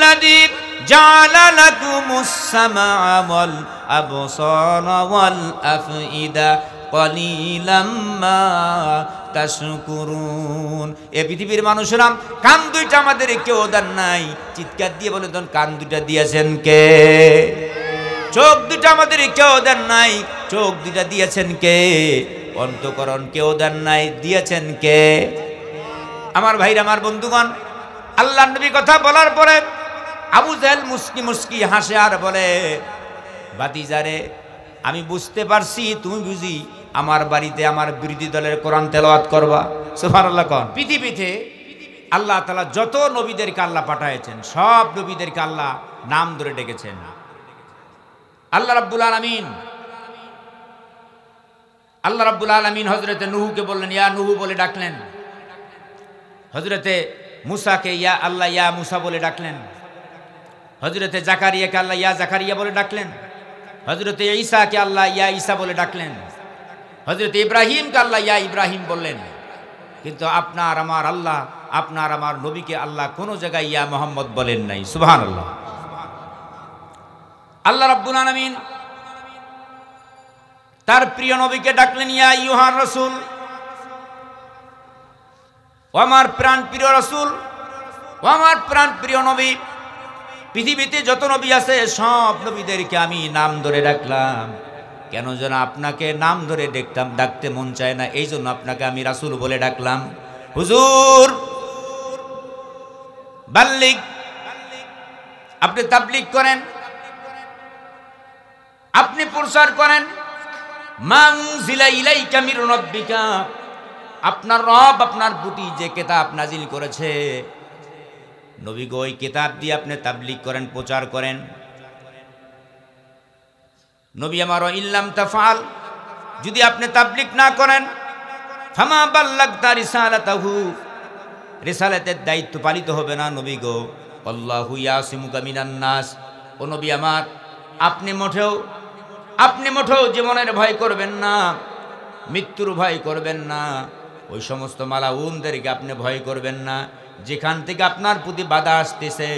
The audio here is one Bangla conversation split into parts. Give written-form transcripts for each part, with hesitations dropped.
হুয়াল্লাযী জাআলা লাকুমুস সামআ ওয়াল আবসারা ওয়াল আফইদা ক্বালিলাম মা তাশকুরুন। এ পৃথিবীর মানুষেরা, কান দুইটা আমাদের কেউ দেন নাই। চিৎকার দিয়ে বলে দেন, কান দুইটা দিয়েছেন কে? চোখ দুইটা আমাদের কেউ দেন নাই, চোখ দুইটা দিয়েছেন কে? অন্তঃকরণ কেউ দেন নাই, দিয়েছেন কে? আমার ভাইরা, আমার বন্ধুগণ, আল্লাহর নবী কথা বলার পরে আবু জাহেল মুস্কি মুস্কি হাসে আর বলে, ভাতিজারে, আমি বুঝতে পারছি তুমি বুঝি আমার বাড়িতে আমার বিরোধী দলের কোরআন তেলাওয়াত করবা। সুবহানাল্লাহ। কোন পৃথিবীতে আল্লাহ তাআলা যত নবীদেরকে আল্লাহ পাঠায়েছেন, সব নবীদেরকে আল্লাহ নাম ধরে ডেকেছেন। আল্লাহ রাব্বুল আলামিন হযরতে নূহকে বললেন, ইয়া নূহ বলে ডাকলেন। হযরতে মুসাকে ইয়া আল্লাহ ইয়া মুসা বলে ডাকলেন। হযরতে জাকারিয়াকে আল্লাহ ইয়া জাকারিয়া বলে ডাকলেন। হযরতে ঈসাকে আল্লাহ ইয়া ঈসা বলে ডাকলেন। হযরতে ইব্রাহিমকে আল্লাহ ইয়া ইব্রাহিম বললেন। কিন্তু আপনার আমার আল্লাহ, আপনার আমার নবীকে আল্লাহ কোন জায়গায় ইয়া মুহাম্মদ বলেন নাই। সুবহানাল্লাহ। আল্লাহ রাব্বুল আলামিন তার প্রিয় নবীকে ডাকলেন, ইয়া আইয়ুহার রাসূল, ও আমার প্রাণ প্রিয় রাসূল, ও আমার প্রাণ প্রিয় নবী। পৃথিবীতে যত নবী আছে সব নবীদেরকে আমি নাম ধরে ডাকলাম। কেন যেন আপনাকে নাম ধরে ডাকতে মন চায় না, এই জন্য আপনাকে আমি রাসূল বলে ডাকলাম। হুজুর বাল্লিগ, আপনি তাবলীগ করেন, আপনি প্রচার করেন। মানজিলা ইলাইকা মির রাব্বিকা, আপনার রব আপনার প্রতি যে কিতাব নাজিল করেছে, নবী গো, ওই কিতাব দিয়ে আপনি তাবলীগ করেন, প্রচার করেন। নবী আমার, ইল্লাম তাফআল, যদি আপনি তাবলীগ না করেন, ফামা বাল্লাগতা রিসালাতাহু, রিসালাতের দায়িত্ব পালিত হবে না। নবী গো, আল্লাহু ইয়াসিমুকা মিনান নাস, ও নবী আমার, আপনি মোটেও জীবনের ভয় করবেন না, মৃত্যুর ভয় করবেন না, ওই সমস্ত মালাউনদেরকে আপনি ভয় করবেন না। যেখান থেকে আপনার প্রতি বাধা আসতেছে,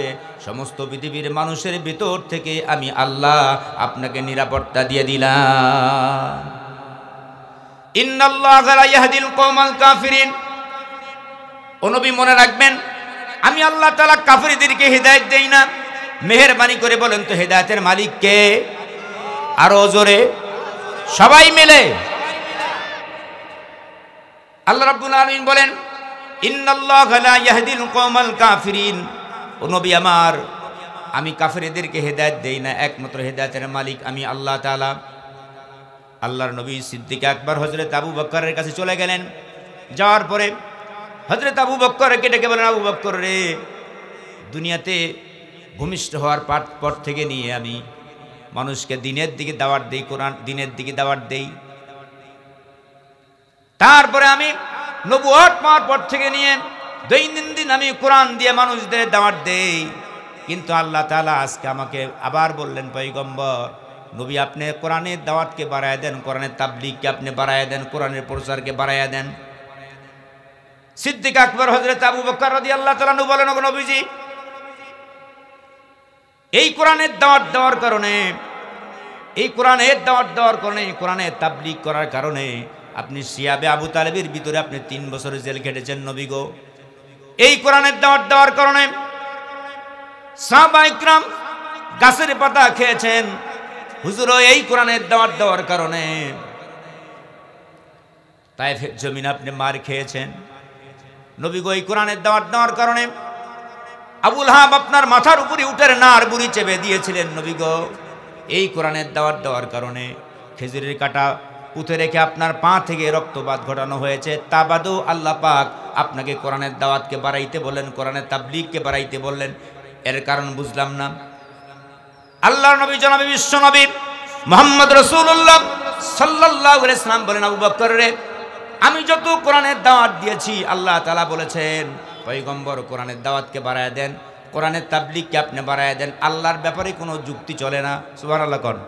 সমস্ত পৃথিবীর মানুষের ভিতর থেকে আমি আল্লাহ আপনাকে নিরাপত্তা দিয়ে দিলাম। ইন্নাল্লাহা লা ইয়াহদিল কওমাল কাফিরিন, ও নবী মনে রাখবেন, আমি আল্লাহ তাআলা কাফিরদেরকে হিদায়াত দেই না। মেহেরবানি করে বলেন তো, হিদায়াতের মালিক কে? আরো জোরে সবাই মিলে। আল্লাহ রাব্বুল আলামিন বলেন, ইন্নাল্লাহা লা ইয়াহদিল কওমাল কাফিরিন, ও নবী আমার, আমি কাফিরদেরকে হেদায়েত দেই না, একমাত্র হেদায়েতের মালিক আমি আল্লাহ তাআলা। আল্লাহর নবী সিদ্দিক আকবর হযরত আবু বকরের কাছে চলে গেলেন। যাওয়ার পরে হযরত আবু বকরকে ডেকে বলেন, আবু বকর রে, দুনিয়াতে ভূমিষ্ঠ হওয়ার পর থেকে নিয়ে আমি মানুষকে দিনের দিকে দাওয়াত দেই, কোরআন দিনের দিকে দাওয়াত দেই। তারপরে আমি নবুয়ত পাওয়ার পর থেকে নিয়ে দৈনন্দিন আমি কোরআন দিয়ে মানুষদের দাওয়াত দেই। কিন্তু আল্লাহ তাআলা আজকে আমাকে আবার বললেন, পয়গম্বর নবী, আপনি কোরআনের দাওয়াতকে বাড়ায়া দেন, কোরআনের তাবলীগকে আপনি বাড়ায়া দেন, কোরআনের প্রচারকে বাড়ায়া দেন। সিদ্দিক আকবর হযরত আবু বকর রাদিয়াল্লাহু তাআলা বলেন, ওগো নবীজি, এই কোরআনের দাওয়াত দেওয়ার কারণে, কোরআনের তাবলীগ করার কারণে আপনি সিয়াবে আবু তালেবের ভিতরে আপনি 3 বছর জেল খেটেছেন নবী গো। এই কোরআনের দাওয়াত দেওয়ার কারণে সাহাবায়ে ইকরাম গাছের পাতা খেয়েছেন। হুজুর, এই কোরআনের দাওয়াত দেওয়ার কারণে তায়েফের জমিন আপনি মার খেয়েছেন নবী গো। এই কোরআনের দাওয়াত দেওয়ার কারণে আবু লাহাব আপনার মাথার উপরে উটের নার বুড়ি চেপে দিয়েছিলেন নবী গো। এই কোরআনের দাওয়াত দেওয়ার কারণে খেজুরের কাঁটা পুঁতে রেখে আপনার পা থেকে রক্তপাত ঘটানো হয়েছে। তা বাদেও আল্লাহ পাক আপনাকে কোরআনের দাওয়াতকে বাড়াইতে বললেন, কোরআনের তাবলীগকে বাড়াইতে বললেন। এর কারণ বুঝলাম না। আল্লাহর নবী জনাবে বিশ্ব নবী মুহাম্মদ রাসূলুল্লাহ সাল্লাল্লাহু আলাইহি ওয়াসাল্লাম বলেন, আবু বকর রে, আমি যত কোরআনের দাওয়াত দিয়েছি, আল্লাহ তাআলা বলেছেন, পয়গম্বর কোরআনের দাওয়াতকে বাড়ায়া দেন, কোরআনের তাবলীগকে আপনি বাড়ায়া দেন। আল্লাহর ব্যাপারে কোনো যুক্তি চলে না। সুবহানাল্লাহ কোন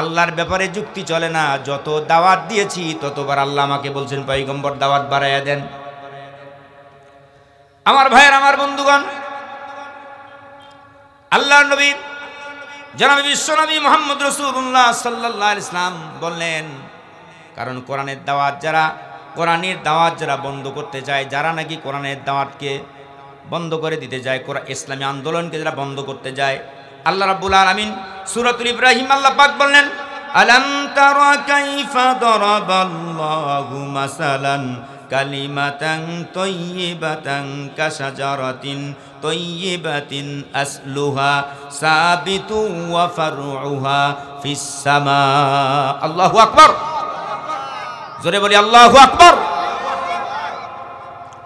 আল্লাহর ব্যাপারে যুক্তি চলে না। যত দাওয়াত দিয়েছি ততবার আল্লাহ আমাকে বলছেন, পয়গম্বর দাওয়াত বাড়ায়া দেন। আমার ভাইয়ের, আমার বন্ধুগণ, আল্লাহর নবী জনাবে বিশ্বনবী মুহাম্মদ রাসূলুল্লাহ সাল্লাল্লাহু আলাইহি ওয়াসাল্লাম বললেন, কারণ কোরআনের দাওয়াত যারা বন্ধ করতে চায়, যারা নাকি কোরআনের দাওয়াতকে বন্ধ করে দিতে যায়, ইসলামী আন্দোলনকে যারা বন্ধ করতে যায়, আল্লাহ রাব্বুল আলামিন সূরাতুল ইব্রাহিম আল্লাহ পাক বললেন, আলাম তারা কাইফা দারাবাল্লাহু মাসালান কালিমাতান তাইয়্যিবাতান কাশাজারাতিন তাইয়্যিবাতিন আসলুহা সাবিতু ওয়া ফারউহা ফিস সামা। আল্লাহু আকবার, জোরে বলি আল্লাহু আকবার।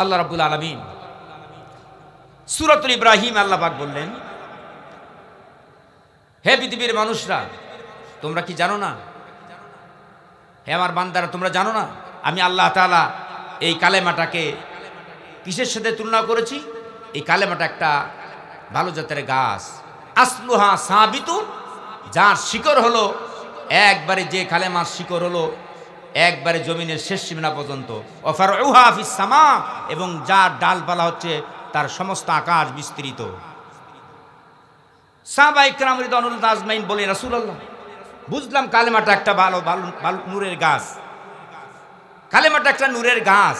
আল্লাহ রাব্বুল আলামিন সূরাতুল ইব্রাহিম আল্লাহ পাক বললেন, হে পৃথিবীর মানুষরা, তোমরা কি জানো না? হে আমার বান্দারা, তোমরা জানো না আমি আল্লাহ তাআলা এই কালেমাটাকে কিসের সাথে তুলনা করেছি? এই কালেমাটা একটা ভালো জাতের গাছ, আসলুহা সাবিতুন, যার শিকড় হলো একবারে, যে কালেমার শিকড় হলো একবারে জমিনের শেষ সীমানা পর্যন্ত, ওয়া ফারউহা ফিস সামা, এবং যার ডালপালা হচ্ছে তার সমস্ত আকাশ বিস্তৃত। সাহাবায়ে কেরাম রিদওয়ানুল্লাহ আজমাইন বলে, রাসূলুল্লাহ, বুঝলাম কালেমাটা একটা ভালো নূরের গাছ, কালেমাটা একটা নূরের গাছ।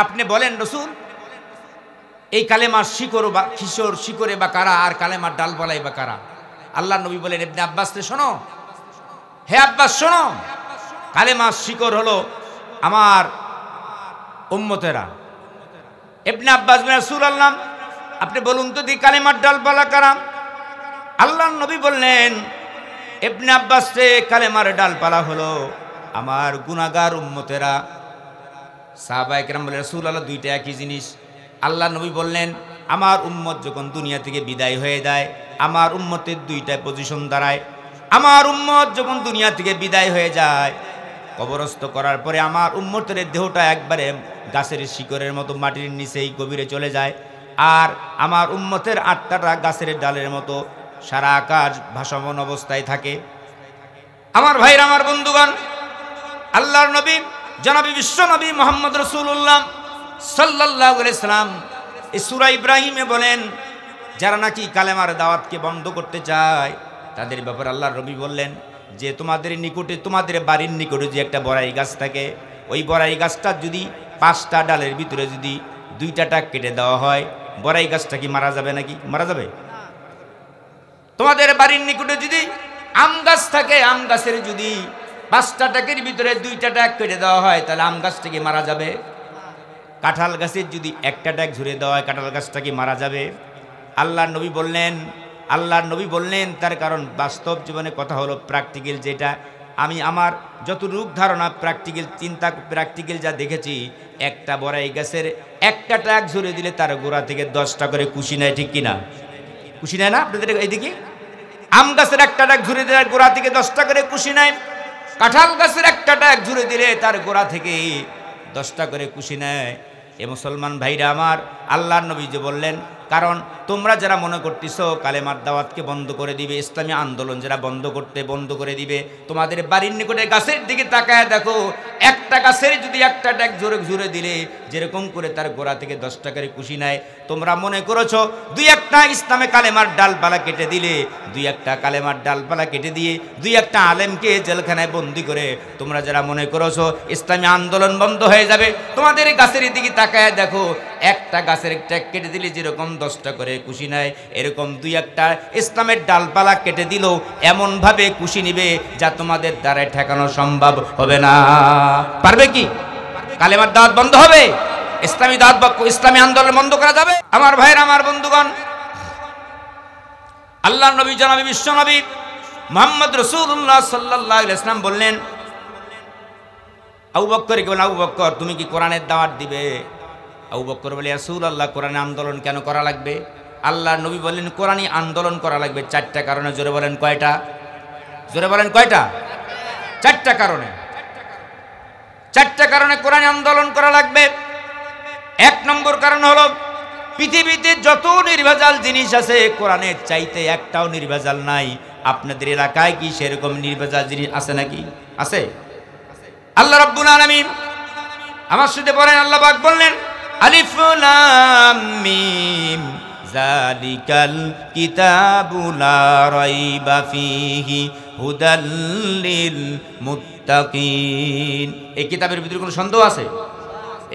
আপনি বলেন রাসূল, এই কালেমার শিকড় বা শিকড়ে বা কারা, আর কালেমার ডালপালাই বা কারা? আল্লাহর নবী বলেন, ইবনে আব্বাস রে শোনো, হে আব্বাস শোনো, কালেমার শিকড় হলো আমার উম্মতেরা। ইবনে আব্বাস বলেন, রাসূলুল্লাহ, আপনি বলুন তো দি কালেমার ডালপালা কারা? আল্লাহর নবী বললেন, ইবনে আব্বাস রে, কালেমার ডালপালা হলো আমার গুনাহগার উম্মতেরা। সাহাবায়ে কেরাম বলেন, রাসূলুল্লাহ, দুইটা একই জিনিস। আল্লাহর নবী বললেন, আমার উম্মত যখন দুনিয়া থেকে বিদায় হয়ে যায়, আমার উম্মতের দুইটা পজিশন দাঁড়ায়। আমার উম্মত যখন দুনিয়া থেকে বিদায় হয়ে যায়, কবরস্থ করার পরে আমার উম্মতের দেহটা একবারে গাছের শিকড়ের মতো মাটির নিচেই গভীরে চলে যায়, আর আমার উম্মতের আত্মাটা গাছের ডালের মতো সারা আকাশ ভাসমান অবস্থায় থাকে। আমার ভাইরা, আমার বন্ধুগণ, আল্লাহর নবী জনাবে বিশ্বনবী মুহাম্মদ রাসূলুল্লাহ সাল্লাল্লাহু আলাইহি সাল্লাম এই সূরা ইব্রাহিমে বলেন, যারা নাকি কালেমার দাওয়াতকে বন্ধ করতে চায় তাদের ব্যাপারে আল্লাহর নবী বললেন যে, তোমাদের নিকটে, তোমাদের বাড়ির নিকটে যে একটা বড়াই গাছ থাকে, ওই বড়াই গাছটা যদি 5টা ডালের ভিতরে যদি 2টা টাক কেটে দেওয়া হয়, বড়াই গাছটা কি মারা যাবে নাকি? মারা যাবে। তোমাদের বাড়ির নিকটে যদি আম গাছ থাকে, আম গাছের যদি 5টা টাকের ভিতরে 2টা টাক কেটে দেওয়া হয়, তাহলে আম গাছটা কি মারা যাবে? কাঁঠাল গাছের যদি একটা টাক ঝুড়ে দেওয়া হয়, কাঁঠাল গাছটা কি মারা যাবে? আল্লাহর নবী বললেন, তার কারণ বাস্তব জীবনে কথা হলো প্র্যাকটিক্যাল, যেটা আমি আমার যত রূপ ধারণা প্র্যাকটিক্যাল চিন্তা, প্র্যাকটিক্যাল যা দেখেছি, একটা বড়াই গাছের একটা টাক ঝুড়ে দিলে তার গোড়া থেকে 10টা করে কুশি নেয়, ঠিক কিনা? কুশি নেয় না আপনাদের এইদিকে? আম গাছের একটা টাক ঝুড়ে দিলে গোড়া থেকে 10টা করে কুশি নেয়, কাঁঠাল গাছের একটা টাক ঝুড়ে দিলে তার গোড়া থেকে 10টা করে কুশি নেয়। এ মুসলমান ভাইরা আমার, আল্লাহর নবী যে বললেন, কারণ তোমরা যারা মনে করতেছো কালেমার দাওয়াতকে বন্ধ করে দিবে, ইসলামী আন্দোলন যারা বন্ধ করে দিবে, তোমাদের বাড়ির নিকটে গাছের দিকে তাকায় দেখো, একটা গাছের যদি একটা টাক জোরে দিলে যেরকম করে তার গোড়া থেকে 10টা করে কুশি নেয়, তোমরা মনে করেছো 2-1টা ইসলামে কালেমার ডালপালা কেটে দিলে, 2-1টা কালেমার ডালপালা কেটে দিয়ে 2-1টা আলেমকে জেলখানায় বন্দি করে তোমরা যারা মনে করেছো ইসলামী আন্দোলন বন্ধ হয়ে যাবে, তোমাদের গাছের দিকে তাকায় দেখো, একটা গাছের টাক কেটে দিলে যেরকম 10টা করে কুশি নেয়, এরকম 2-1টা ইসলামের ডালপালা কেটে দিলেও এমনভাবে কুশি নিবে যা তোমাদের দ্বারা ঠেকানো সম্ভব হবে না। পারবে কি? কালেমার দাওয়াত বন্ধ হবে? ইসলামী দাওয়াত বা ইসলামী আন্দোলন বন্ধ করা যাবে? আমার ভাইরা, আমার বন্ধুগণ, আল্লাহর নবী জনাবে বিশ্বনবী মুহাম্মদ রাসূলুল্লাহ সাল্লাল্লাহু আলাইহি ওয়াসাল্লাম বললেন, আবু বকরকে বলেন, আবু বকর, তুমি কি কোরআনের দাওয়াত দিবে? আবু বকর বলে, রাসূলুল্লাহ, কোরআনে আন্দোলন কেন করা লাগবে? আল্লাহর নবী বললেন, কোরআনী আন্দোলন করা লাগবে 4টা কারণে। জোরে বলেন কয়টা? জোরে বলেন কয়টা? 4টা কারণে। 4টা কারণে কোরআনী আন্দোলন করা লাগবে। 1 নম্বর কারণ হলো, পৃথিবীতে যত নির্ভেজাল জিনিস আছে, কোরআনের চাইতে একটাও নির্ভেজাল নাই। আপনাদের এলাকায় কি সেরকম নির্ভেজাল জিনিস আছে নাকি? আছে? আল্লাহ রাব্বুল আলামিন আমার সাথে পড়েন, আল্লাহ পাক বললেন, আলিফ লাম মিম যালিকাল কিতাবু লা রাইবা ফীহি হুদাল লিল মুত্তাকিন। এই কিতাবের ভিতরে কোনো সন্দেহ আছে?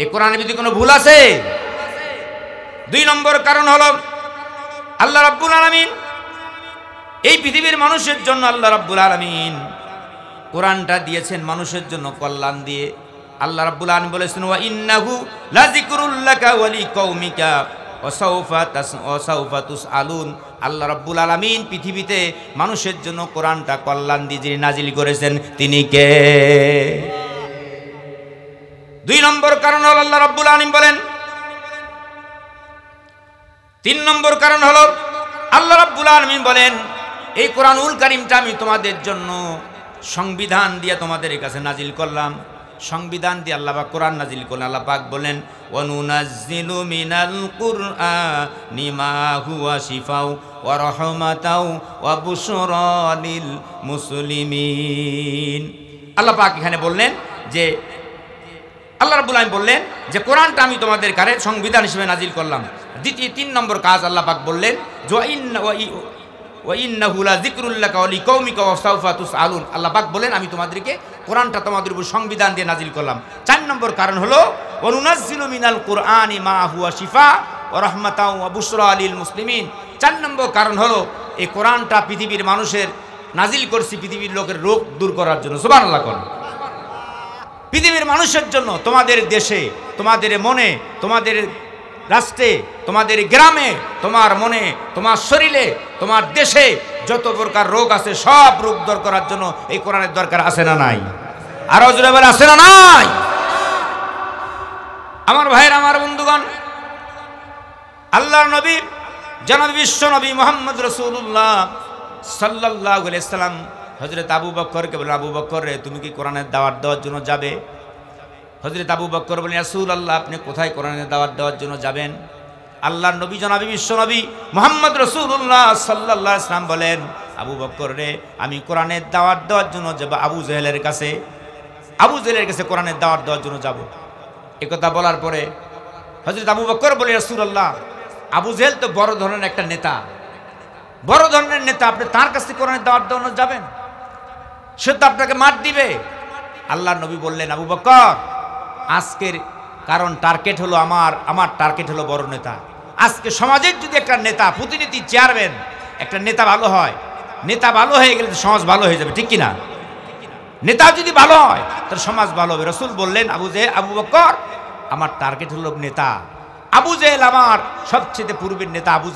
এই কোরআনের ভিতরে কোনো ভুল আছে? দুই নম্বর কারণ হলো আল্লাহ রাব্বুল আলামিন এই পৃথিবীর মানুষের জন্য, আল্লাহ রাব্বুল আলামিন কোরআনটা দিয়েছেন মানুষের জন্য কল্যাণ দিয়ে। আল্লাহ রাব্বুল আলামিন বলেছেন, ওয়া ইন্নাহু লাযিকরুল লাকা ওয়া লিকাউমিকা ওয়া সাউফা তুসআলুন। আল্লাহ রাব্বুল আলামিন পৃথিবীতে মানুষের জন্য কোরআনটা কল্যাণ দিয়ে যিনি নাজিল করেছেন তিনি কে? দুই নম্বর কারণ হলো আল্লাহ রাব্বুল আলামিন বলেন। তিন নম্বর কারণ হলো আল্লাহ রাব্বুল আলামিন বলেন, এই কোরআনুল কারীমটা আমি তোমাদের জন্য সংবিধান দিয়ে তোমাদের কাছে নাজিল করলাম। সংবিধান দিয়ে আল্লাহ পাক কোরআন নাজিল করলেন। আল্লাহ পাক বলেন, ওয়া নুনাজ্জিলু মিনাল কুরআনি মা হুয়া শিফাউ ওয়া রাহমাতাউ ওয়া বুশরা লিল মুসলিমিন। আল্লাহ পাক এখানে বললেন যে, আল্লাহ রাব্বুল আলামিন বললেন যে কোরআনটা আমি তোমাদের কাছে সংবিধান হিসেবে নাজিল করলাম। তিন নম্বর কাজ আল্লাহ পাক বললেন, ওয়া ইন্নাহু লাযিকরুল লাকা ওয়া লিকাউমিকা ওয়া সাউফা তুসআলুন। আল্লাহ পাক বলেন আমি তোমাদেরকে কোরআনটা তোমাদের উপর সংবিধান দিয়ে নাজিল করলাম। চার নম্বর কারণ হলো ওয়া নুনাজ্জিলু মিনাল কুরআনি মা হুয়া শিফা ওয়া রাহমাতাও ওয়া বুশরা লিল মুসলিমিন। চার নম্বর কারণ হলো এই কোরআনটা পৃথিবীর মানুষের নাজিল করছি পৃথিবীর লোকের রোগ দূর করার জন্য। সুবহানাল্লাহ কোন পৃথিবীর মানুষের জন্য, তোমাদের দেশে, তোমাদের মনে, তোমাদের রাষ্ট্রে, তোমাদের গ্রামে, তোমার মনে, তোমার শরীরে, তোমার দেশে যত প্রকার রোগ আছে সব রোগ দূর করার জন্য এই কোরআনের দরকার আছে না নাই? আরো জোরে বলে আছে না নাই? আমার ভাইয়ের, আমার বন্ধুগণ, আল্লাহর নবী জনাব বিশ্ব নবী মুহাম্মদ রাসূলুল্লাহ সাল্লাল্লাহু আলাইহি সাল্লাম হযরত আবু বকরকে বলেন, আবু বকর রে, তুমি কি কোরআনের দাওয়াত দেওয়ার জন্য যাবে? হযরত আবু বকর বলেন, রাসূলুল্লাহ আপনি কোথায় কোরআনের দাওয়াত দেওয়ার জন্য যাবেন? আল্লাহর নবী জনাব বিশ্ব নবী মুহাম্মদ রাসূলুল্লাহ সাল্লাল্লাহু আলাইহি সাল্লাম বলেন, আবু বকর রে, আমি কোরআনের দাওয়াত দেওয়ার জন্য যাব আবু জেহেলের কাছে। আবু জেহেলের কাছে কোরআনের দাওয়াত দেওয়ার জন্য যাব। এই কথা বলার পরে হযরত আবু বকর বলে, রাসূলুল্লাহ আবু জেহেল তো বড় ধরনের একটা নেতা, বড় ধরনের নেতা, আপনি তার কাছে কোরআনের দাওয়াত দেওয়ার যাবেন? সে তো আপনাকে মার দিবে। আল্লাহর নবী বললেন, আবু বকর আজকের কারণ টার্গেট হলো আমার টার্গেট হলো বড় নেতা। আজকে সমাজের যদি একটা নেতা, প্রতিনিধি, চেয়ারম্যান, একটা নেতা ভালো হয়, নেতা ভালো হয়ে গেলে সমাজ ভালো হয়ে যাবে, ঠিক কিনা? নেতা যদি ভালো হয় তাহলে সমাজ ভালো হবে। রাসূল বললেন, আবু বকর আমার টার্গেট হলো নেতা। আবু জেহেল আমার সবচেয়ে পূর্বের নেতা। আবু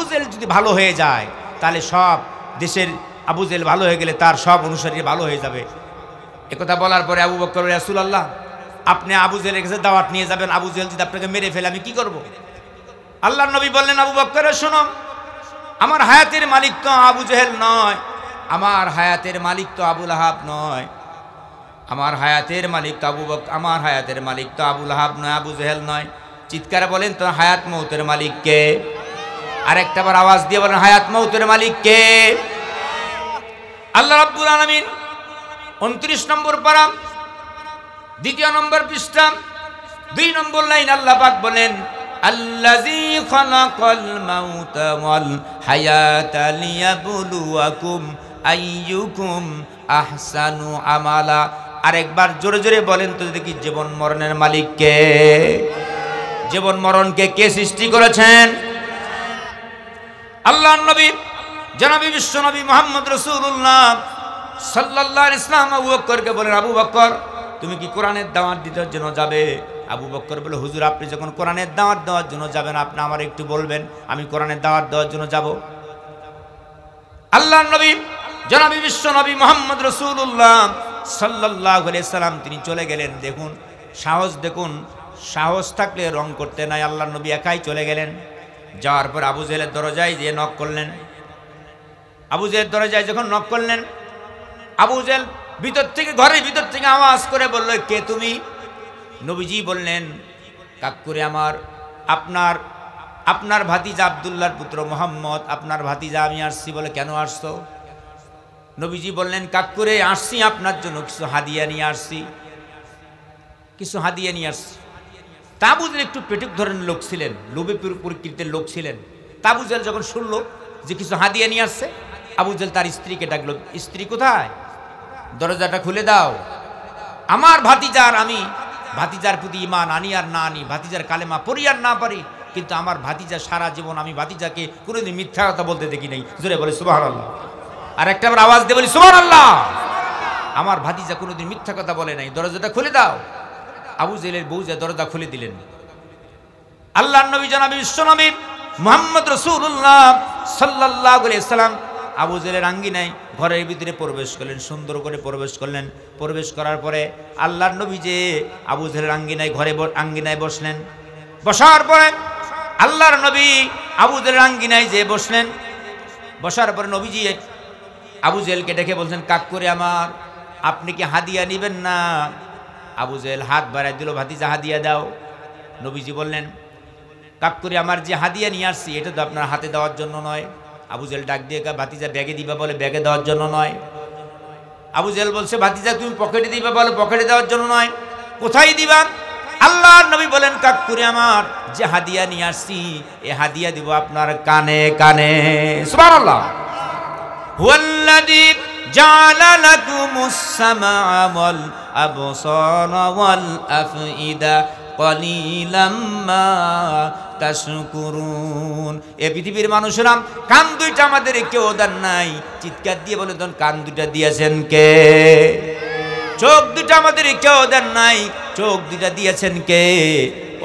জেহেল যদি ভালো হয়ে যায় তাহলে সব দেশের, আবু জেহেল ভালো হয়ে গেলে তার সব অনুসারী ভালো হয়ে যাবে। একথা বলার পরে আবু বকর, রাসূলুল্লাহ আপনি আবু জেহেলের কাছে দাওয়াত নিয়ে যাবেন, আবু জেহেল যদি আপনাকে মেরে ফেলে আমি কি করব? আল্লাহর নবী বললেন, আবু বকর শোনো, আমার হায়াতের মালিক তো আবু জেহেল নয়, আমার হায়াতের মালিক তো আবু লাহাব নয়, আমার হায়াতের মালিক তো আমার হায়াতের মালিক তো আবু লাহাব নয়, আবু জেহেল নয়। চিৎকারে বলেন তো, হায়াত মৌতের মালিক কে? আরেকটাবার আওয়াজ দিয়ে বলেন, হায়াত মৌতের মালিক কে? আল্লাহ রাব্বুল আলামিন 29 নম্বর পারা 2 নম্বর পৃষ্ঠা 2 নম্বর লাইন আল্লাহ পাক বলেন, আল্লাযী খালাকাল মাউতা ওয়াল হায়াতা লিয়াবলুয়াকুম আইয়ুকুম আহসানু আমালা। আরেকবার জোরে জোরে বলেন তো দেখি, জীবন মরণের মালিক কে? জীবন মরণকে কে সৃষ্টি করেছেন? আল্লাহর নবী জনাবি বিশ্ব নবী মুহাম্মদ রাসূলুল্লাহ সাল্লাল্লাহু আলাইহি ওয়াসাল্লাম আবু বকরকে বলেন, আবু বকর তুমি কি কোরআনের দাওয়াত দিতে জন্য যাবে? আবু বকর বলে, হুজুর আপনি যখন কোরআনের দাওয়াত দেওয়ার জন্য যাবেন আপনি আমার একটু বলবেন, আমি কোরআনের দাওয়াত দেওয়ার জন্য যাব। আল্লাহর নবী জনাবি বিশ্ব নবী মুহাম্মদ রাসূলুল্লাহ সাল্লাল্লাহু আলাইহি ওয়াসাল্লাম তিনি চলে গেলেন। দেখুন সাহস, দেখুন সাহস থাকলে রং করতে নাই। আল্লাহর নবী একাই চলে গেলেন। যাওয়ার পর আবু জেহেলের দরজায় যেয়ে নক করলেন। আবু জেহেলের দরজায় যখন নক করলেন, আবু জেহেল ভিতর থেকে, ঘরের ভিতর থেকে আওয়াজ করে বলল, কে তুমি? নবীজি বললেন, কাক করে আপনার ভাতিজা আব্দুল্লাহর পুত্র মোহাম্মদ, আপনার ভাতিজা আমি আসছি। বলে, কেন আসছো? নবীজি বললেন, কাক করে আসছি আপনার জন্য কিছু হাদিয়া নিয়ে আসছি, কিছু হাদিয়া নিয়ে আসছি। তা আবু জেহেল একটু পেটুক ধরনের লোক ছিলেন, লোভে প্রকৃতির লোক ছিলেন। তা আবু জেহেল যখন শুনলো যে কিছু হাদিয়া নিয়ে আসছে, আবু জেহেল তার স্ত্রীকে ডাকলো, স্ত্রী কোথায়, দরজাটা খুলে দাও, আমার ভাতিজার, আমি ভাতিজার প্রতি ঈমান আনি আর না আনি, ভাতিজার কালেমা পড়ি আর না পারি, কিন্তু আমার ভাতিজা সারা জীবন আমি ভাতিজাকে কোনোদিন মিথ্যা কথা বলতে দেখি নাই। জোরে বলে সুবহানাল্লাহ। আর একটা আবার আওয়াজ দিয়ে বলি সুবহানাল্লাহ। আমার ভাতিজা কোনোদিন মিথ্যা কথা বলে নাই, দরজাটা খুলে দাও। আবু জেহেলের বউ যা দরজা খুলে দিলেন। আল্লাহর নবী জনাবি বিশ্বনবী মুহাম্মদ রাসূলুল্লাহ সাল্লাল্লাহু আলাইহি সাল্লাম আবু জেহেলের আঙ্গিনায় ঘরের ভিতরে প্রবেশ করলেন, সুন্দর করে প্রবেশ করলেন। প্রবেশ করার পরে আল্লাহর নবী যে আবু জেহেলের আঙ্গিনায় আঙ্গিনায় বসলেন। বসার পরে আল্লাহর নবী আবু জেহেলের আঙ্গিনায় যে বসলেন। বসার পরে নবীজি আবু জেহেলকে ডেকে বলছেন, কাক করে আমার, আপনি কি হাদিয়া নেবেন না? আবু জেহেল হাত বাড়ায় দিল, ভাতিজা হাদিয়া দাও। নবীজি বললেন, কাক করে আমার, যে হাদিয়া নিয়ে আসছি এটা তো আপনার হাতে দেওয়ার জন্য নয়। আবু জেহেল ডাক দিয়ে ভাতিজা ব্যাগে দিবা, বলে ব্যাগে দেওয়ার জন্য নয়। আবু জেহেল বলছে, ভাতিজা তুমি পকেটে দিবা, বলে পকেটে দেওয়ার জন্য নয়। কোথায় দিবা? আল্লাহর নবী বলেন, কাক করে আমার, যে হাদিয়া নিয়ে আসছি এ হাদিয়া দিব আপনার কানে কানে। সুবহানাল্লাহ। হুয়াল্লাযী জাআলা লাকুমুস সামআ ওয়াল আবসারা ওয়াল আফইদা কলিলাম মা তাশকুরুন। এ পৃথিবীর মানুষেরা, কান দুইটা আমাদের কেউ দেন নাই। চিৎকার দিয়ে বলে দেন, কান দুইটা দিয়েছেন কে? চোখ দুইটা আমাদের কেউ দেন নাই, চোখ দুইটা দিয়েছেন কে?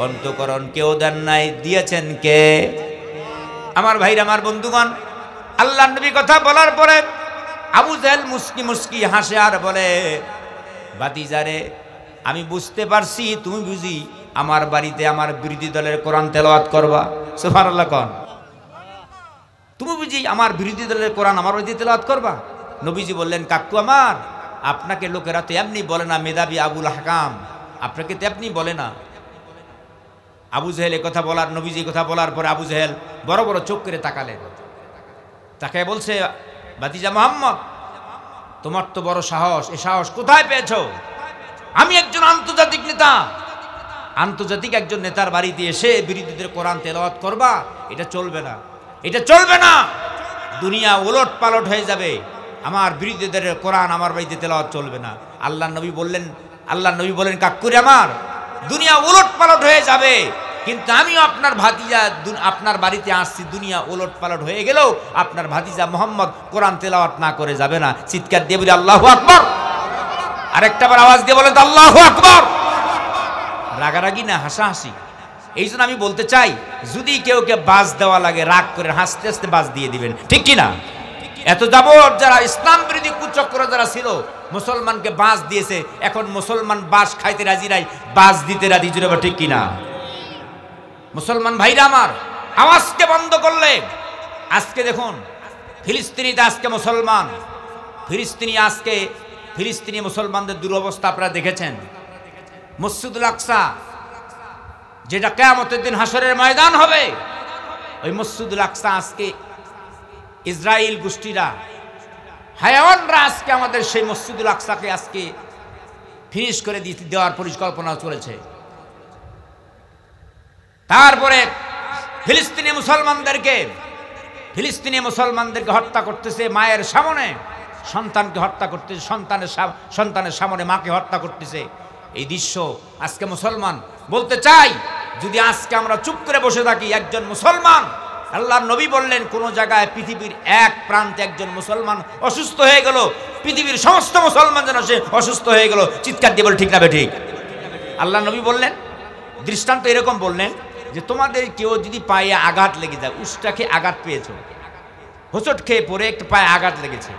অন্তঃকরণ কেউ দেন নাই, দিয়েছেন কে? আমার ভাইরা, আমার বন্ধুগণ, আল্লাহর নবী কথা বলার পরে আবু জেহেল মুস্কি মুস্কি হাসে আর বলে, ভাতিজারে, আমি বুঝতে পারছি তুমি বুঝি আমার বাড়িতে আমার বিরোধী দলের কোরআন তেলাওয়াত করবা। সুবহানাল্লাহ কোন। তুমি বুঝি আমার বিরোধী দলের কোরআন আমার বাড়িতে তেলাওয়াত করবা? নবীজি বললেন, কাকু আমার, আপনাকে লোকেরা তো এমনি বলে না মেধাবী আবুল হাকাম, আপনাকে তো এমনি বলে না। আবু জেহেল কথা বলার, নবীজি কথা বলার পরে আবু জেহেল বড় বড় চোখ করে তাকালেন। তাকে বলছে, ভাতিজা মুহাম্মদ, তোমার তো বড় সাহস, এ সাহস কোথায় পেয়েছো? আমি একজন আন্তর্জাতিক নেতা, আন্তর্জাতিক একজন নেতার বাড়িতে এসে বিরোধীদের কোরআন তেলাওয়াত করবা? এটা চলবে না, এটা চলবে না। দুনিয়া ওলট পালট হয়ে যাবে। আমার বিরোধীদের কোরআন আমার বাড়িতে তেলাওয়াত চলবে না। আল্লাহর নবী বলেন, কাকুরে আমার, দুনিয়া ওলট পালট হয়ে যাবে, কিন্তু আমিও আপনার ভাতিজা আপনার বাড়িতে আসছি, দুনিয়া ওলট পালট হয়ে গেলেও আপনার ভাতিজা মুহাম্মদ কোরআন তেলাওয়াত না করে যাবে না। চিৎকার দিয়ে বলি আল্লাহু আকবার। আরেকটাবার আওয়াজ দিয়ে বলেন আল্লাহু আকবার। রাগারাগি না, হাসাহাসি। এই জন্য আমি বলতে চাই, যদি কেউ বাজ দেওয়া লাগে, রাগ করে হাসতে হাসতে বাজ দিয়ে দিবেন, ঠিক কিনা? এত যাবৎ যারা ইসলাম বিরোধী কুচক্র যারা ছিল, মুসলমানকে বাজ দিয়েছে, এখন মুসলমান বাস খাইতে রাজি নাই, বাজ দিতে রাজি, জুড়ে, ঠিক কিনা? মুসলমান ভাইরা আমার, আওয়াজকে বন্ধ করলে আজকে দেখুন ফিলিস্তিনিতে আজকে মুসলমান, ফিলিস্তিনি মুসলমানদের দুরবস্থা আপনারা দেখেছেন। মসজিদুল আকসা যেটা কিয়ামতের দিন হাসরের ময়দান হবে, ওই মসজিদুল আকসা আজকে ইসরায়েল গোষ্ঠীরা, হায়াওয়ানরা আজকে আমাদের সেই মসজিদুল আকসাকে আজকে ফিনিশ করে দেওয়ার পরিকল্পনা চলেছে। তারপরে ফিলিস্তিনি মুসলমানদেরকে হত্যা করতেছে, মায়ের সামনে সন্তানকে হত্যা করতেছে, সন্তানের সামনে মাকে হত্যা করতেছে। এই দৃশ্য আজকে মুসলমান বলতে চাই, যদি আজকে আমরা চুপ করে বসে থাকি, একজন মুসলমান, আল্লাহর নবী বললেন, কোন জায়গায় পৃথিবীর এক প্রান্তে একজন মুসলমান অসুস্থ হয়ে গেল, পৃথিবীর সমস্ত মুসলমান যেন সে অসুস্থ হয়ে গেল। চিৎকার দিয়ে বল ঠিক না ঠিক? আল্লাহর নবী বললেন, দৃষ্টান্ত এরকম বললেন যে তোমাদের কেউ যদি পায়ে আঘাত লেগে যায়, উষ্টা খেয়ে আঘাত পেয়েছো, হোঁচট খেয়ে পড়ে একটা পায়ে আঘাত লেগেছে,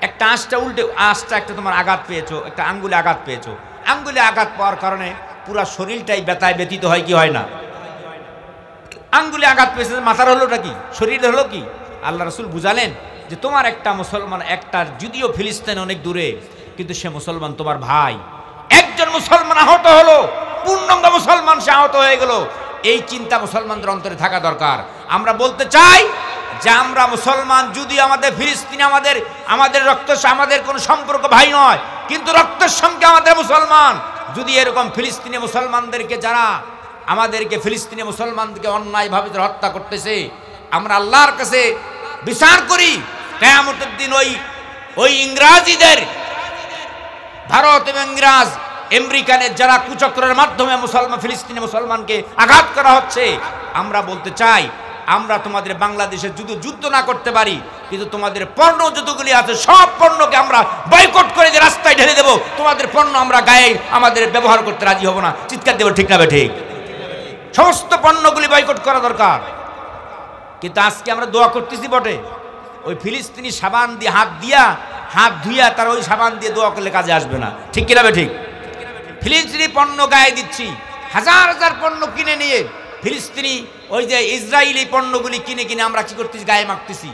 একটা আঁশটা একটা তোমার আঘাত পেয়েছো, একটা আঙ্গুলে আঘাত পেয়েছো, আঙ্গুলে আঘাত পাওয়ার কারণে পুরা শরীরটাই ব্যথায় ব্যথিত হয় কি হয় না? আঙ্গুলে আঘাত পেয়েছে, মাথার হলোটা কি, শরীরে হলো কি? আল্লাহ রাসূল বুঝালেন যে তোমার একটা মুসলমান, একটা যদিও ফিলিস্তিন অনেক দূরে, কিন্তু সে মুসলমান তোমার ভাই। একজন মুসলমান আহত হলো, পূর্ণাঙ্গ মুসলমান সে আহত হয়ে গেল, এই চিন্তা মুসলমানদের অন্তরে থাকা দরকার। আমরা বলতে চাই যে আমরা মুসলমান, যদি আমাদের ফিলিস্তিনি আমাদের রক্ত, আমাদের কোনো সম্পর্ক ভাই নয়, কিন্তু রক্তের সঙ্গে আমাদের মুসলমান। যদি এরকম ফিলিস্তিনি মুসলমানদেরকে, যারা আমাদেরকে ফিলিস্তিনি মুসলমানদেরকে অন্যায়ভাবে হত্যা করতেছে, আমরা আল্লাহর কাছে বিচার করি কিয়ামতের দিন ওই ইংরেজীদের, ভারত এবং ইংরেজ আমেরিকানের যারা কুচক্রের মাধ্যমে ফিলিস্তিনি মুসলমানকে আঘাত করা হচ্ছে, আমরা বলতে চাই আমরা তোমাদের বাংলাদেশে যুদ্ধ না করতে পারি, কিন্তু তোমাদের পণ্য যতগুলি আছে সব পণ্যকে আমরা বয়কট করে দিয়ে রাস্তায় ঢেলে দেবো। তোমাদের পণ্য আমরা গায়ে আমাদের ব্যবহার করতে রাজি হব না। চিৎকার দেব ঠিক না ঠিক? সমস্ত পণ্যগুলি বয়কট করা দরকার। কিন্তু আজকে আমরা দোয়া করতেছি বটে, ওই ফিলিস্তিনি সাবান দিয়ে হাত ধুইয়া তার ওই সাবান দিয়ে দোয়া করলে কাজে আসবে না। ঠিক কিনা ঠিক? ফিলিস্তিনি পণ্য গায়ে দিচ্ছি, হাজার হাজার পণ্য কিনে নিয়ে ফিলিস্তিনি ওই যে ইসরায়েলি পণ্যগুলি কিনে আমরা কি করতেছি? গায়ে মাখতেছি।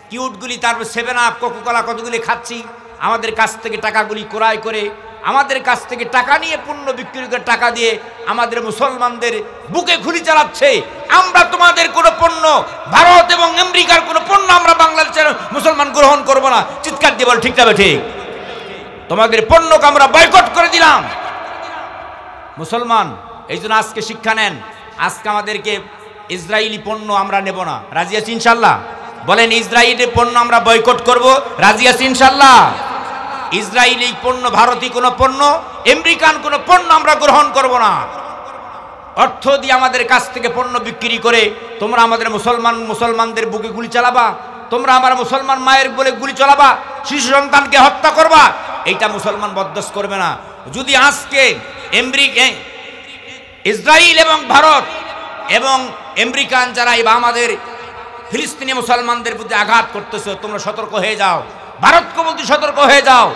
কিউটগুলি, তারপর 7 আপ, কোকাকোলা কতগুলি খাচ্ছি। আমাদের কাছ থেকে টাকাগুলি ক্রয় করে, আমাদের কাছ থেকে টাকা নিয়ে পণ্য বিক্রি করে টাকা দিয়ে আমাদের মুসলমানদের বুকে গুলি চালাচ্ছে। আমরা তোমাদের কোনো পণ্য, ভারত এবং আমেরিকার কোনো পণ্য আমরা বাংলাদেশের মুসলমান গ্রহণ করব না। চিৎকার দিয়ে বল ঠিক না ঠিক? তোমাদের পণ্যকে আমরা বয়কট করে দিলাম। মুসলমান এই জন্য আজকে শিক্ষা নেন। আজকে আমাদেরকে ইসরায়েলি পণ্য আমরা নেব না। রাজি আছি ইনশাল্লাহ? বলেন ইসরায়েলি পণ্য আমরা বয়কট করব। রাজি আছি ইনশাল্লাহ? ইসরায়েলি পণ্য, ভারতীয় কোনো পণ্য, আমেরিকান কোনো পণ্য আমরা গ্রহণ করব না। অর্থ দিয়ে আমাদের কাছ থেকে পণ্য বিক্রি করে তোমরা আমাদের মুসলমানদের বুকে গুলি চালাবা, তোমরা আমার মুসলমান মায়ের বলে গুলি চালাবা, শিশু সন্তানকে হত্যা করবা, এইটা মুসলমান বরদাস্ত করবে না। যদি আজকে ইসরায়েল এবং ভারত এবং আমেরিকান যারা আমাদের ফিলিস্তিনি মুসলমানদের প্রতি আঘাত করতেছে, তোমরা সতর্ক হয়ে যাও। ভারতকে বলতে সতর্ক হয়ে যাও,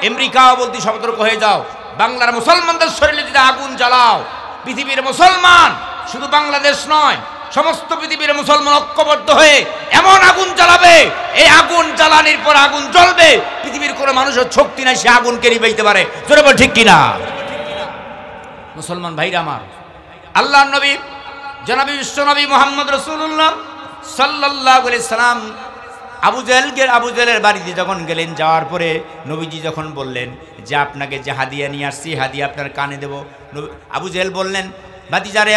আমেরিকাও বলতে সতর্ক হয়ে যাও। বাংলার মুসলমানদের শরীরে যদি আগুন জ্বালাও, পৃথিবীর মুসলমান শুধু বাংলাদেশ নয়, সমস্ত পৃথিবীর মুসলমান ঐক্যবদ্ধ হয়ে এমন আগুন জ্বালাবে, এই আগুন জ্বালানির পর আগুন জ্বলবে, পৃথিবীর কোনো মানুষের শক্তি নাই সে আগুনকে নিভাইতে পারে। জোরে বল ঠিক কিনা? মুসলমান ভাইরা আমার, আল্লাহর নবী জনাবি বিশ্ব নবী মুহাম্মদ রাসূলুল্লাহ সাল্লাল্লাহু আলাইহি সাল্লাম আবু জেহেলের বাড়িতে যখন গেলেন, যাওয়ার পরে নবীজি যখন বললেন যে আপনাকে যে হাদিয়া নিয়ে আসছি, হাদিয়া আপনার কানে দেব, আবু জেহেল বললেন, ভাতিজারে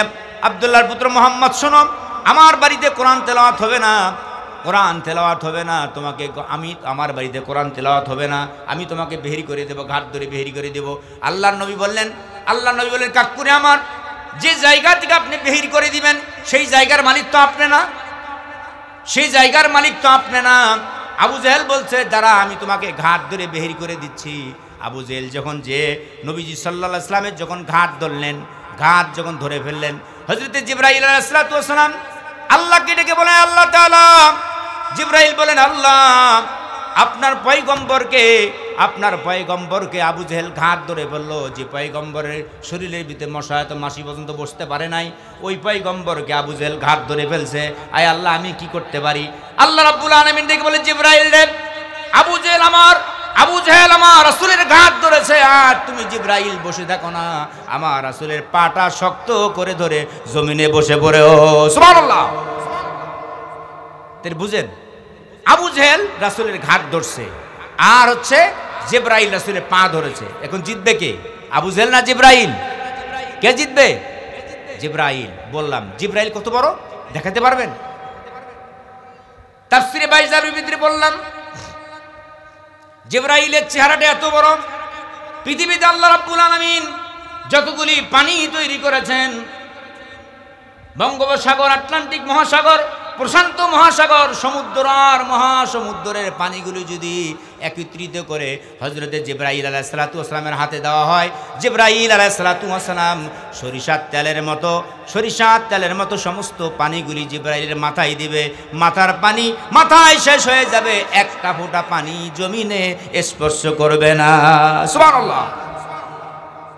আব্দুল্লাহর পুত্র মুহাম্মদ শোনো, আমার বাড়িতে কোরআন তেলাওয়াত হবে না, কোরআন তেলাওয়াত হবে না, তোমাকে আমার বাড়িতে কোরআন তেলাওয়াত হবে না, আমি তোমাকে বেহেরি করে দেবো, ঘাট ধরে বেহেরি করে দেবো। আল্লাহর নবী বললেন কাকুরে আমার, যে জায়গা থেকে আপনি বেহেরি করে দিবেন সেই জায়গার মালিক তো আপনি না, সেই জায়গার মালিক তো আপনি না। আবু জেহেল বলছে দাঁড়া, আমি তোমাকে ঘাট ধরে বেহেরি করে দিচ্ছি। আবু জেহেল যখন যে নবীজি সাল্লাল্লাহু আলাইহি ওয়াসাল্লামের যখন ঘাট ধরলেন, ঘাট যখন ধরে ফেললেন, হযরত জিবরাইল আলাইহিস সালাতু ওয়াস সালাম আল্লাহকে ডেকে বলেন, আল্লাহ তাআলা, জিবরাইল বলেন, আল্লাহ আপনার পয়গম্বরকে আবু জেহেল ঘাট ধরে বললো, যে পয়গম্বরের শরীরের ভিতরে মশা এত মাসি পর্যন্ত বসতে পারে নাই, ওই পয়গম্বরকে আবু জেহেল ঘাট ধরে ফেলছে। আয় আল্লাহ, আমি কি করতে পারি? আল্লাহ রাব্বুল আলামিন দেখে বলে, জিবরাইল রে, আবু জেহেল আমার রাসূলের ঘাট ধরেছে, আর তুমি জিবরাইল বসে থাকো না, আমার রাসূলের পাটা শক্ত করে ধরে জমিনে বসে পড়ে। ও সুবহানাল্লাহ! তাই বুঝেন, আবু জেহেল রাসূলের ঘাট ধরছে, আর হচ্ছে জিবরাইল রাসূলের পা ধরেছে। এখন জিতবে কে? আবু জেহেল না জিবরাইল? কে জিতবে? জিবরাইল। বললাম জিবরাইল কত বড় দেখাতে পারবেন? তাফসীরে বাইজাবির ভিতরে বললাম জিবরাইলের চেহারাটা এত বড়, পৃথিবীতে আল্লাহ রাব্বুল আলামিন যতগুলি পানি তৈরি করেছেন, বঙ্গোপসাগর, আটলান্টিক মহাসাগর, প্রশান্ত মহাসাগর, সমুদ্র আর মহাসমুদ্রের পানিগুলো যদি একত্রিত করে হযরতে জিবরাইল আলাইহিস সালাতু ওয়াস সালামের হাতে দেওয়া হয়, জিবরাইল আলাইহিস সালাতু ওয়াস সালাম সরিষার তেলের মতো সমস্ত পানিগুলি জিবরাইলের মাথায় দিবে। মাথার পানি মাথায় শেষ হয়ে যাবে, একটা ফোঁটা পানি জমিনে স্পর্শ করবে না। সুবহানাল্লাহ!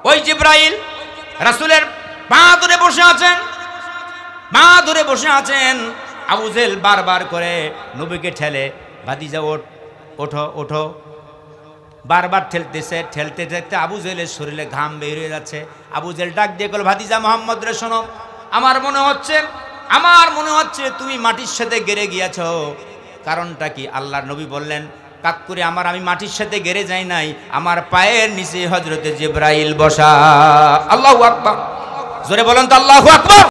ওই জিবরাইল রাসূলের পা ধরে বসে আছেন। আবু জেহেল বারবার করে নবীকে ঠেলে, ভাতিজা ওঠো, বারবার ঠেলতে আবু জেহেলের শরীরে ঘাম বের হয়ে যাচ্ছে। আবু জেহেল ডাক দিয়ে বলল, ভাতিজা মুহাম্মদ রে শোনো, আমার মনে হচ্ছে তুমি মাটির সাথে গেড়ে গিয়েছ। কারণটা কি? আল্লাহর নবী বললেন, কাকুরে আমার, আমি মাটির সাথে গেড়ে যাই নাই, আমার পায়ের নিচে হযরতে জিবরাইল বসা। আল্লাহু আকবার! জোরে বলেন তো আল্লাহু আকবার!